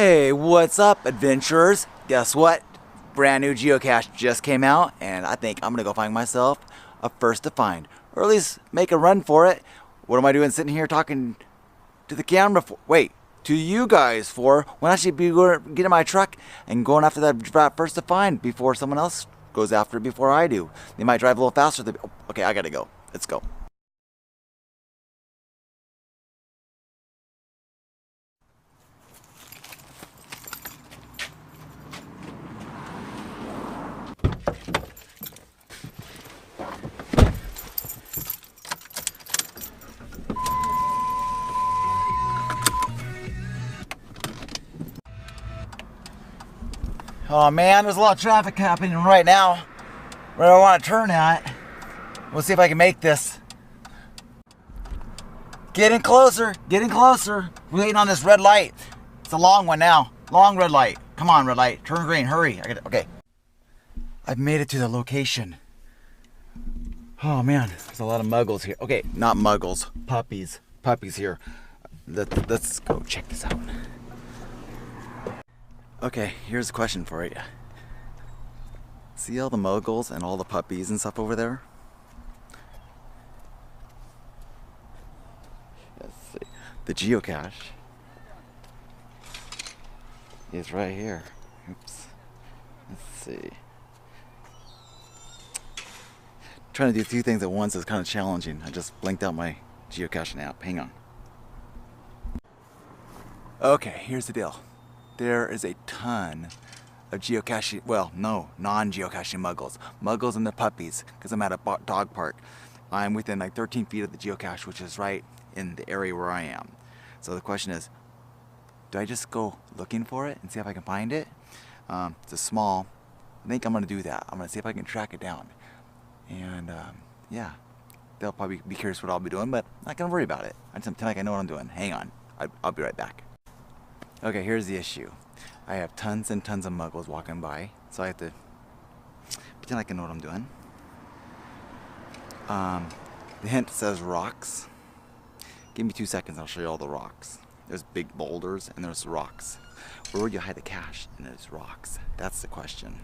Hey, what's up, adventurers? Guess what? Brand new geocache just came out, and I think I'm gonna go find myself a first to find, or at least make a run for it. What am I doing sitting here talking to the camera for? Wait, to you guys for? When I should be getting in my truck and going after that first to find before someone else goes after it before I do. They might drive a little faster. Okay, I gotta go. Let's go. Oh man, there's a lot of traffic happening right now where I want to turn at. We'll see if I can make this. Getting closer, getting closer. We're waiting on this red light. It's a long one now. Long red light. Come on, red light. Turn green, hurry. Okay. I've made it to the location. Oh man, there's a lot of muggles here. Okay, not muggles, puppies. Puppies here. Let's go check this out. Okay, here's a question for you. See all the muggles and all the puppies and stuff over there? Let's see. The geocache is right here. Oops. Let's see. Trying to do two things at once is kind of challenging. I just blinked out my geocaching app. Hang on. Okay, here's the deal. There is a ton of geocaching, well, no, non-geocaching muggles. Muggles and the puppies, because I'm at a dog park. I'm within like 13 feet of the geocache, which is right in the area where I am. So the question is, do I just go looking for it and see if I can find it? It's a small, I think I'm gonna do that. I'm gonna see if I can track it down. And yeah, they'll probably be curious what I'll be doing, but I'm not gonna worry about it. I just pretend like I know what I'm doing. Hang on, I'll be right back. Okay, here's the issue. I have tons and tons of muggles walking by, so I have to pretend like I know what I'm doing. The hint says rocks. Give me 2 seconds, I'll show you all the rocks. There's big boulders and there's rocks. Where would you hide the cache? And there's rocks. That's the question.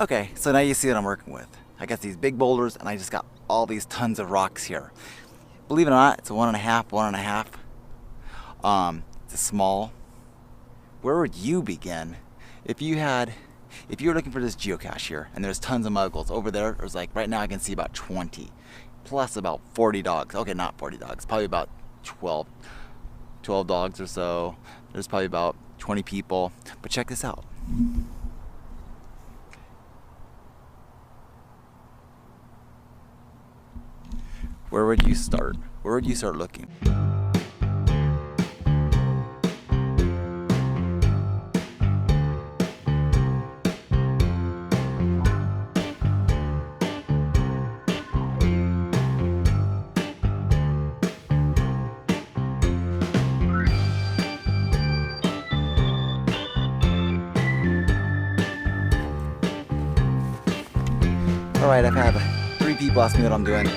Okay, so now you see what I'm working with. I got these big boulders and I just got all these tons of rocks here. Believe it or not, it's a 1.5. It's a small. Where would you begin if you were looking for this geocache here and there's tons of muggles over there? There's like, right now I can see about 20 plus about 40 dogs. Okay, not 40 dogs, probably about 12 dogs or so. There's probably about 20 people, but check this out. Where would you start? Where would you start looking? Alright, I've had 3 people ask me what I'm doing.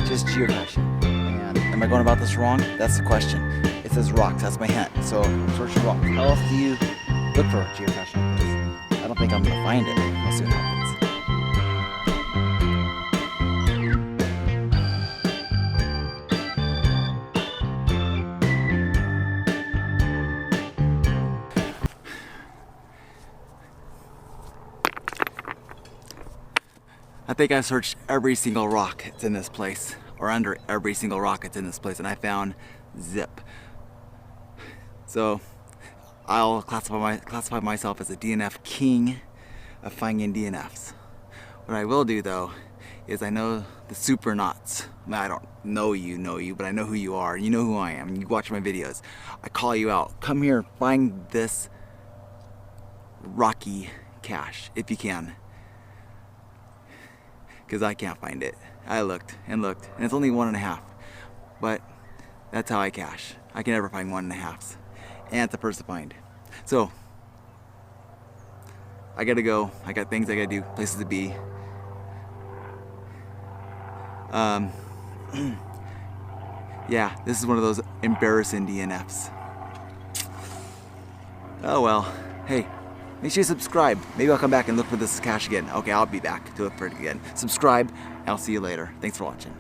Just geocaching. And am I going about this wrong? That's the question. It says rocks, that's my hint. So I'm searching rocks. How else do you look for a geocache like this? I don't think I'm gonna find it. We'll see what happens. I think I searched every single rock that's in this place, or under every single rock that's in this place, and I found zip. So I'll classify myself as a DNF king of finding DNFs. What I will do though is I know the super knots. I don't know you, but I know who you are. You know who I am. You watch my videos. I call you out. Come here, find this rocky cache if you can. Because I can't find it. I looked and looked, and it's only 1.5. But that's how I cache. I can never find 1.5s. And it's the first to find. So I gotta go. I got things I gotta do, places to be. Yeah, this is one of those embarrassing DNFs. Oh well. Hey, make sure you subscribe. Maybe I'll come back and look for this cache again. Okay, I'll be back to look for it again. Subscribe, and I'll see you later. Thanks for watching.